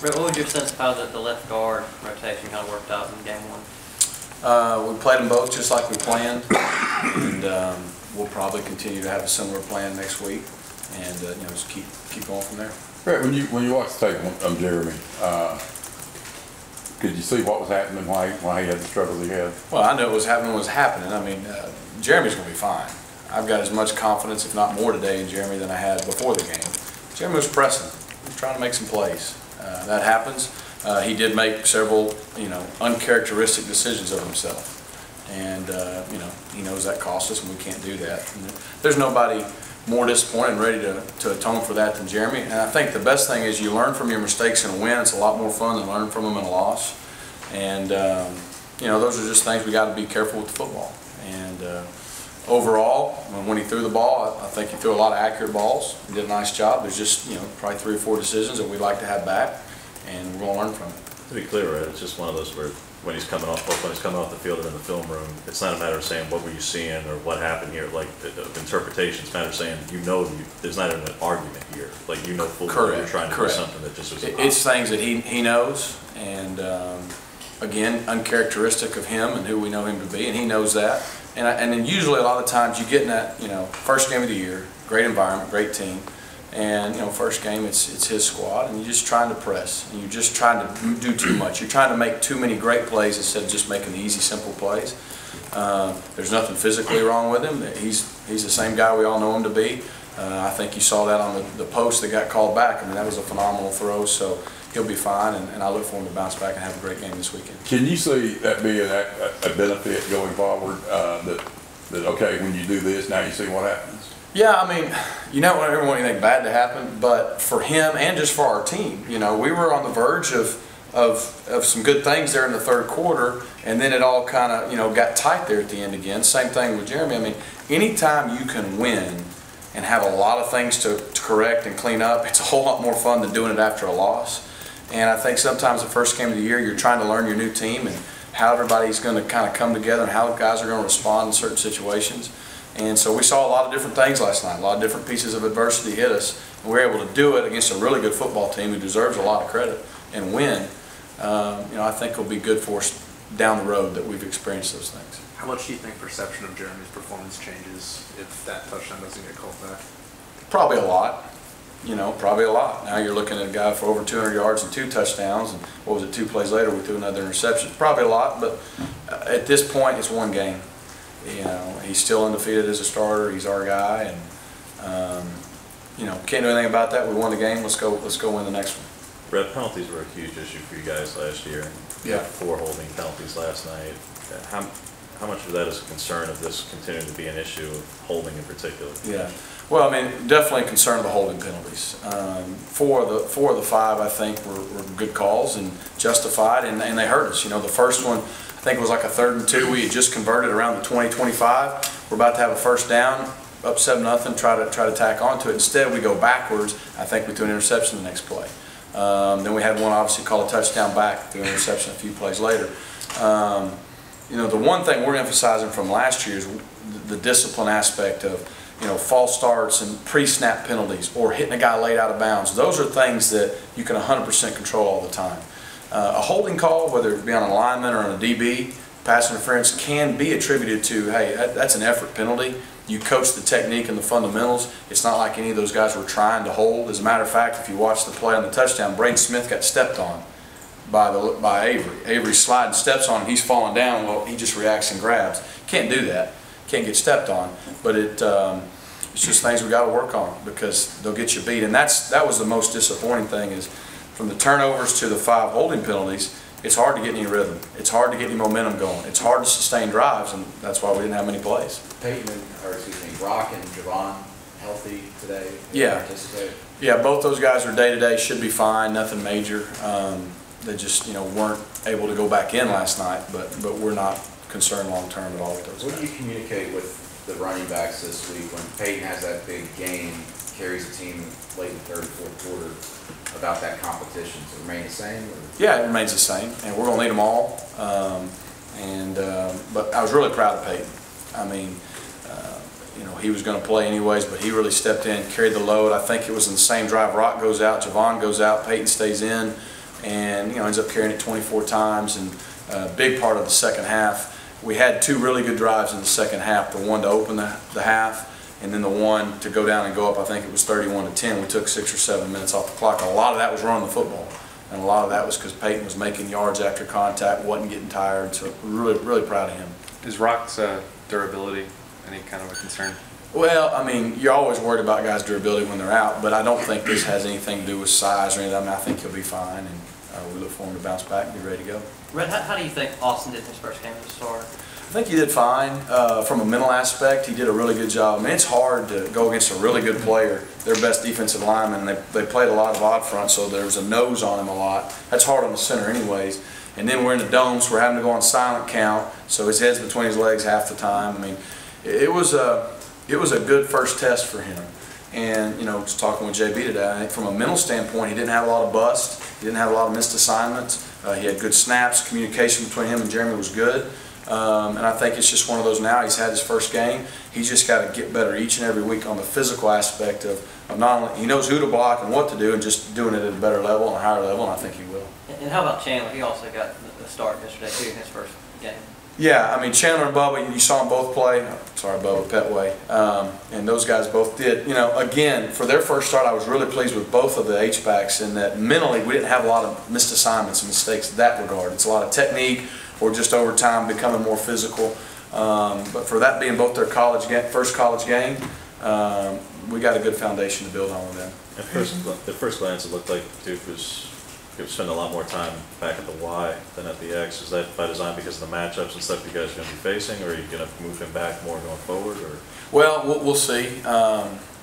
Rhett, what was your sense of how the left guard rotation kind of worked out in game one? We played them both just like we planned, and we'll probably continue to have a similar plan next week, and just keep going from there. Right, when you watch the tape on Jeremy, could you see what was happening, why he had the struggles he had? Well, I knew it was happening. I mean, Jeremy's going to be fine. I've got as much confidence, if not more, today in Jeremy than I had before the game. Jeremy was pressing. He was trying to make some plays. That happens. He did make several, uncharacteristic decisions of himself, and he knows that cost us, and we can't do that. And there's nobody more disappointed and ready to atone for that than Jeremy. And I think the best thing is you learn from your mistakes in a win. It's a lot more fun than learning from them in a loss. And those are just things we got to be careful with the football. And overall, when he threw the ball, I think he threw a lot of accurate balls. He did a nice job. There's just probably 3 or 4 decisions that we'd like to have back, and we're going to learn from it. To be clear, Ed, it's just one of those where when he's coming off the field or in the film room, it's not a matter of saying what were you seeing or what happened here. Like interpretation, it's a matter of saying there's not an argument here. Like full well you're trying to do something that just was. It's things that he knows, and again, uncharacteristic of him and who we know him to be, and he knows that. And then usually a lot of times you get in that first game of the year, great environment, great team. And first game it's his squad, and you're just trying to press, and you're just trying to do too much. You're trying to make too many great plays instead of just making the easy, simple plays. There's nothing physically wrong with him. He's the same guy we all know him to be. I think you saw that on the post that got called back. I mean, that was a phenomenal throw, so he'll be fine, and I look for him to bounce back and have a great game this weekend. Can you see that being a benefit going forward? That okay, when you do this, now you see what happens? Yeah, I mean, you don't ever want anything bad to happen, but for him and just for our team, we were on the verge of some good things there in the third quarter, and then it all kind of got tight there at the end again. Same thing with Jeremy. I mean, anytime you can win and have a lot of things to correct and clean up, it's a whole lot more fun than doing it after a loss. And I think sometimes the first game of the year, you're trying to learn your new team and how everybody's going to kind of come together and how guys are going to respond in certain situations. And so we saw a lot of different things last night, a lot of different pieces of adversity hit us, and we were able to do it against a really good football team who deserves a lot of credit and win. I think it'll be good for us down the road that we've experienced those things. How much do you think perception of Jeremy's performance changes if that touchdown doesn't get called back? Probably a lot. Probably a lot. Now you're looking at a guy for over 200 yards and 2 touchdowns, and what was it, 2 plays later we threw another interception. Probably a lot, but at this point it's one game. He's still undefeated as a starter. He's our guy, and can't do anything about that. We won the game. Let's go win the next one. Red penalties were a huge issue for you guys last year. You had 4 holding penalties last night. How much of that is a concern of this continuing to be an issue of holding in particular? Yeah. Well, I mean, definitely concerned of the holding penalties. 4 of the 5, I think, were good calls and justified, and they hurt us. The first one, I think it was like a 3rd and 2. We had just converted around the 20-25. We're about to have a first down, up 7-0, try to tack onto it. Instead, we go backwards. I think we threw an interception the next play. Then we had one obviously call a touchdown back, threw an interception a few plays later. The one thing we're emphasizing from last year is the discipline aspect of false starts and pre-snap penalties or hitting a guy late out of bounds. Those are things that you can 100% control all the time. A holding call, whether it be on an alignment or on a DB, pass interference, can be attributed to, hey, that's an effort penalty. You coach the technique and the fundamentals. It's not like any of those guys were trying to hold. As a matter of fact, if you watch the play on the touchdown, Braden Smith got stepped on by Avery. Avery sliding steps on him. He's falling down. Well, he just reacts and grabs. Can't do that. Can't get stepped on. But it's just things we got to work on because they'll get you beat. And that was the most disappointing thing is from the turnovers to the 5 holding penalties. It's hard to get any rhythm. It's hard to get any momentum going. It's hard to sustain drives, and that's why we didn't have many plays. Brock and Javon healthy today? Yeah, both those guys are day-to-day, should be fine, nothing major. They just weren't able to go back in last night, but we're not concerned long-term at all with those guys. What do you communicate with the running backs this week when Peyton has that big game, carries the team late in the 3rd, 4th quarter? About that competition, does it remain the same? Or? Yeah, it remains the same, and we're going to need them all. But I was really proud of Peyton. I mean, he was going to play anyways, but he really stepped in, carried the load. I think it was in the same drive. Rock goes out, Javon goes out, Peyton stays in. and ends up carrying it 24 times. And a big part of the second half, we had 2 really good drives in the second half. The one to open the half, and then the one to go down and go up. I think it was 31-10. We took 6 or 7 minutes off the clock. And a lot of that was running the football, and a lot of that was because Peyton was making yards after contact, wasn't getting tired. So really proud of him. Is Rock's durability any kind of a concern? Well, I mean, you're always worried about guys' durability when they're out, but I don't think this has anything to do with size or anything. I mean, I think he'll be fine, and we look for him to bounce back and be ready to go. Rhett, how do you think Austin did in his first game as a starter? I think he did fine. From a mental aspect, he did a really good job. I mean, it's hard to go against a really good player, their best defensive lineman. They played a lot of odd front, so there was a nose on him a lot. That's hard on the center anyways. And then we're in the dome, so we're having to go on silent count, so his head's between his legs half the time. I mean, it was a good first test for him. And, just talking with JB today, I think from a mental standpoint, he didn't have a lot of bust. He didn't have a lot of missed assignments. He had good snaps. Communication between him and Jeremy was good. And I think it's just one of those now. He's had his first game. He's just got to get better each and every week on the physical aspect of not only, he knows who to block and what to do, and just doing it at a better level and a higher level, and I think he will. And how about Chandler? He also got the start yesterday, too, in his first game. Yeah, I mean, Chandler and Bubba, you saw them both play. Sorry, Bubba, Petway. And those guys both did. Again, for their first start, I was really pleased with both of the H-backs in that mentally we didn't have a lot of missed assignments and mistakes in that regard. It's a lot of technique or just over time becoming more physical. But for that being both their first college game, we got a good foundation to build on with them. At first glance, it looked like Duke was spending a lot more time back at the Y than at the X. Is that by design because of the matchups and stuff you guys are going to be facing, or are you going to move him back more going forward? Or? Well, we'll see.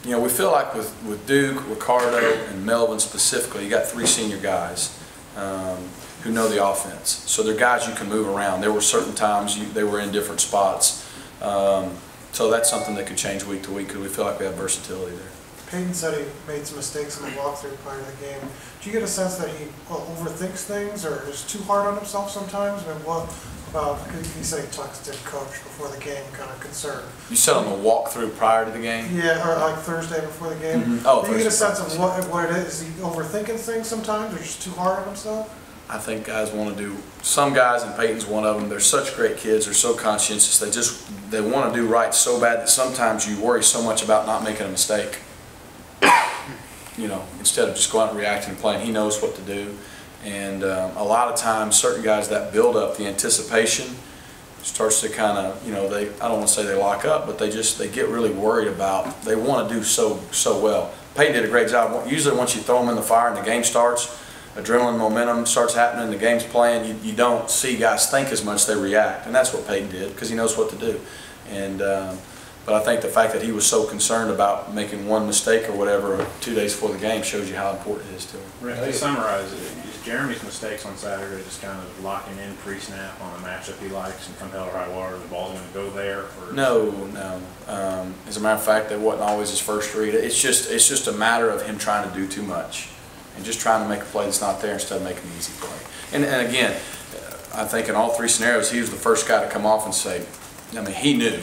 We feel like with Duke, Ricardo, and Melvin specifically, you got 3 senior guys who know the offense. So they're guys you can move around. There were certain times they were in different spots. So that's something that could change week to week because we feel like we have versatility there. Peyton said he made some mistakes in the walkthrough prior to the game. Do you get a sense that he overthinks things or is too hard on himself sometimes? I mean, what about, he said he talks to coach before the game, kind of concerned. You said on the walkthrough prior to the game? Yeah, or like Thursday before the game. Mm-hmm. Oh, do you get a sense of what it is? Is he overthinking things sometimes or just too hard on himself? I think guys want to do, some guys, and Peyton's one of them, they're such great kids, they're so conscientious, they want to do right so bad that sometimes you worry so much about not making a mistake. Instead of just going out and reacting and playing, he knows what to do. And a lot of times, certain guys, that build up, the anticipation starts to kind of, I don't want to say they lock up, but they get really worried about, they want to do so well. Peyton did a great job. Usually once you throw them in the fire and the game starts, adrenaline, momentum starts happening, the game's playing, you don't see guys think as much, they react. And that's what Peyton did because he knows what to do. And but I think the fact that he was so concerned about making one mistake or whatever 2 days before the game shows you how important it is to him. Rick, to summarize it, is Jeremy's mistakes on Saturday just kind of locking in pre-snap on a matchup he likes and come hell or high water, the ball's going to go there? Or No. As a matter of fact, that wasn't always his first read. It's just a matter of him trying to do too much and just trying to make a play that's not there instead of making an easy play. And again, I think in all 3 scenarios, he was the first guy to come off and say, he knew.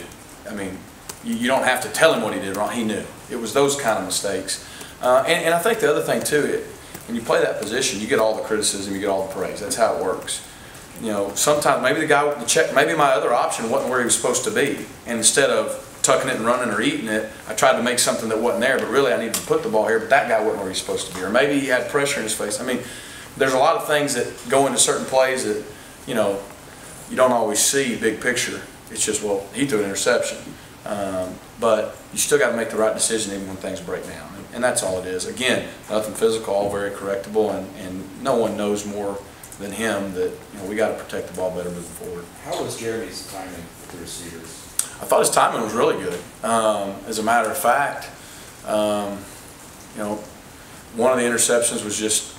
You don't have to tell him what he did wrong. He knew. It was those kind of mistakes. And I think the other thing, too, when you play that position, you get all the criticism, you get all the praise. That's how it works. Sometimes maybe the guy with the check, maybe my other option wasn't where he was supposed to be. And instead of tucking it and running or eating it, I tried to make something that wasn't there, but really I needed to put the ball here, but that guy wasn't where he was supposed to be. Or maybe he had pressure in his face. There's a lot of things that go into certain plays that, you don't always see big picture. It's just, well, he threw an interception. But you still got to make the right decision even when things break down. And that's all it is. Again, nothing physical, all very correctable, and no one knows more than him that we got to protect the ball better moving forward. How was Jeremy's timing with the receivers? I thought his timing was really good. As a matter of fact, one of the interceptions was just,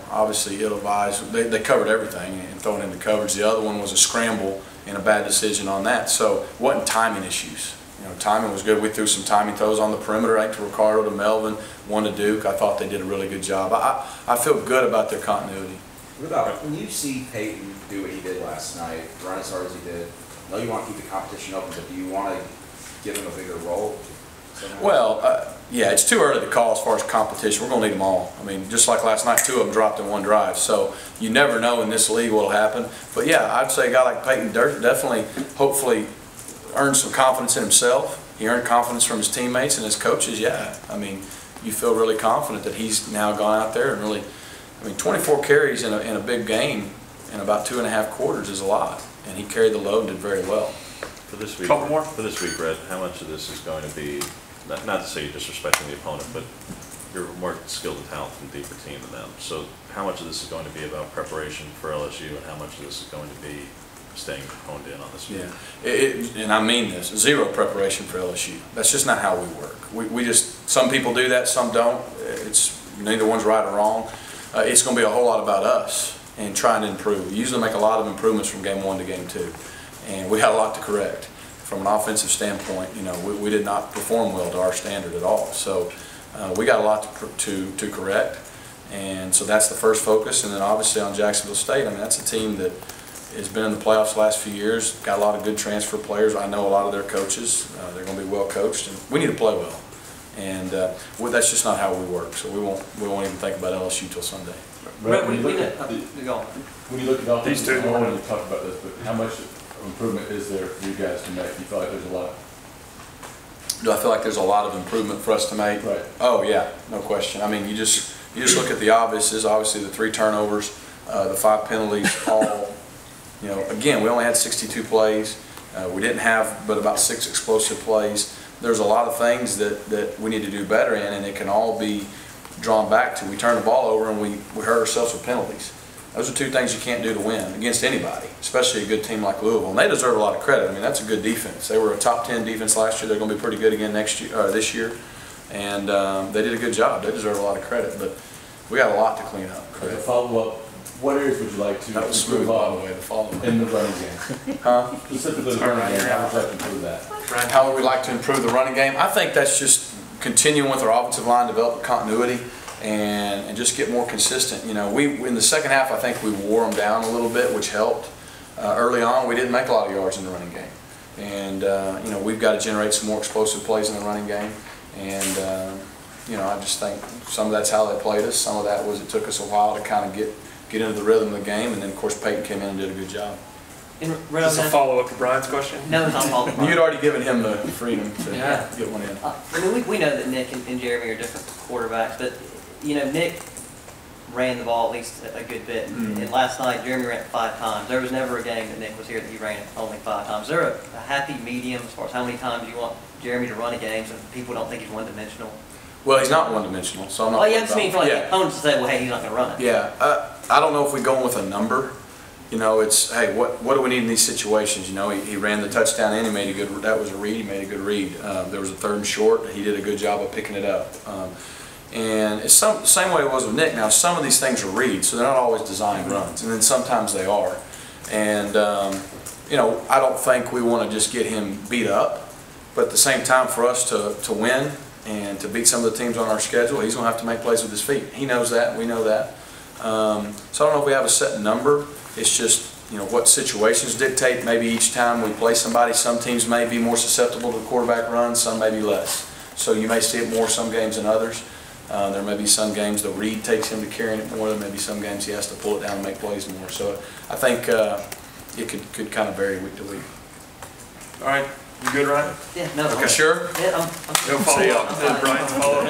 obviously ill-advised. They covered everything and throwing into coverage. The other one was a scramble and a bad decision on that. So it wasn't timing issues. Timing was good. We threw some timing throws on the perimeter, right, to Ricardo, to Melvin, one to Duke. I thought they did a really good job. I feel good about their continuity. What about when you see Peyton do what he did last night, run as hard as he did? I know you want to keep the competition open, but do you want to give him a bigger role somehow? Well, Yeah, it's too early to call as far as competition. We're going to need them all. I mean, just like last night, 2 of them dropped in 1 drive. So you never know in this league what will happen. But yeah, I'd say a guy like Peyton definitely, hopefully, earned some confidence in himself. He earned confidence from his teammates and his coaches. Yeah, I mean, you feel really confident that he's now gone out there and really, I mean, 24 carries in a big game in about 2.5 quarters is a lot. And he carried the load and did very well. For this week, Couple more? For this week, Rhett, how much of this is going to be, not to say you're disrespecting the opponent, but you're more skilled and talented and deeper team than them. So how much of this is going to be about preparation for LSU, and how much of this is going to be staying honed in on this week? Yeah, and I mean this, 0 preparation for LSU. That's just not how we work. We just, some people do that, some don't. It's neither one's right or wrong. It's going to be a whole lot about us and trying to improve. We usually make a lot of improvements from game 1 to game 2. And we had a lot to correct. From an offensive standpoint, you know, we did not perform well to our standard at all. So we got a lot to correct. And so that's the first focus. And then obviously on Jacksonville State, I mean, that's a team that has been in the playoffs the last few years, got a lot of good transfer players. I know a lot of their coaches. They're going to be well coached, and we need to play well. And that's just not how we work. So we won't even think about LSU till Sunday. Right, When you look at These offenses, two. I don't want to talk about this, but how much improvement is there for you guys to make? You feel like there's a lot? Do I feel like there's a lot of improvement for us to make? Right. Oh yeah, no question. I mean, you just look at the obvious. Obviously the 3 turnovers, the 5 penalties, all. You know, again, we only had 62 plays. We didn't have but about 6 explosive plays. There's a lot of things that we need to do better in, and it can all be drawn back to we turned the ball over and we hurt ourselves with penalties. Those are 2 things you can't do to win against anybody, especially a good team like Louisville. And they deserve a lot of credit. I mean, that's a good defense. They were a top 10 defense last year. They're going to be pretty good again this year. And they did a good job. They deserve a lot of credit. But we got a lot to clean up. As a follow-up, what areas would you like to That was smooth, improve by the on way, the follow-up. in the running game? Huh? Specifically the running game, how would you like to improve that? How would we like to improve the running game? I think that's just continuing with our offensive line, develop continuity, and just get more consistent. You know, in the second half, I think we wore them down a little bit, which helped. Early on, we didn't make a lot of yards in the running game. And, you know, we've got to generate some more explosive plays in the running game. And, you know, I just think some of that's how they played us. Some of that was it took us a while to kind of get into the rhythm of the game. And then, of course, Peyton came in and did a good job. Is Is this a follow-up to Brian's question? No, it's not follow-up. You'd already given him the freedom to Yeah. get one in. I mean, we know that Nick and Jeremy are different quarterbacks, but, you know, Nick ran the ball at least a good bit. And last night, Jeremy ran it 5 times. There was never a game that Nick was here that he ran it only 5 times. Is there a happy medium as far as how many times you want Jeremy to run a game so people don't think he's one-dimensional? Well, he's not one-dimensional, so I'm not. Well, yeah, I just mean for like Yeah. opponents to say, well, hey, he's not going to run it. Yeah, I don't know if we go with a number. You know, it's, hey, what do we need in these situations? You know, he ran the touchdown and he made a good, that was a read, he made a good read. There was a 3rd and short, he did a good job of picking it up. And it's the same way it was with Nick. Now, some of these things are reads, so they're not always designed runs, and then sometimes they are. And, you know, I don't think we want to just get him beat up, but at the same time, for us to win and to beat some of the teams on our schedule, he's going to have to make plays with his feet. He knows that, we know that. So I don't know if we have a set number. It's just, you know, what situations dictate. Maybe each time we play somebody, some teams may be more susceptible to the quarterback run, some may be less. So you may see it more some games than others. There may be some games the read takes him to carrying it more. There may be some games he has to pull it down and make plays more. So I think it could kind of vary week to week. All right, you good, Ryan? Yeah, no. Okay, sure? Yeah, I'm No follow-up. Brian's follow-up?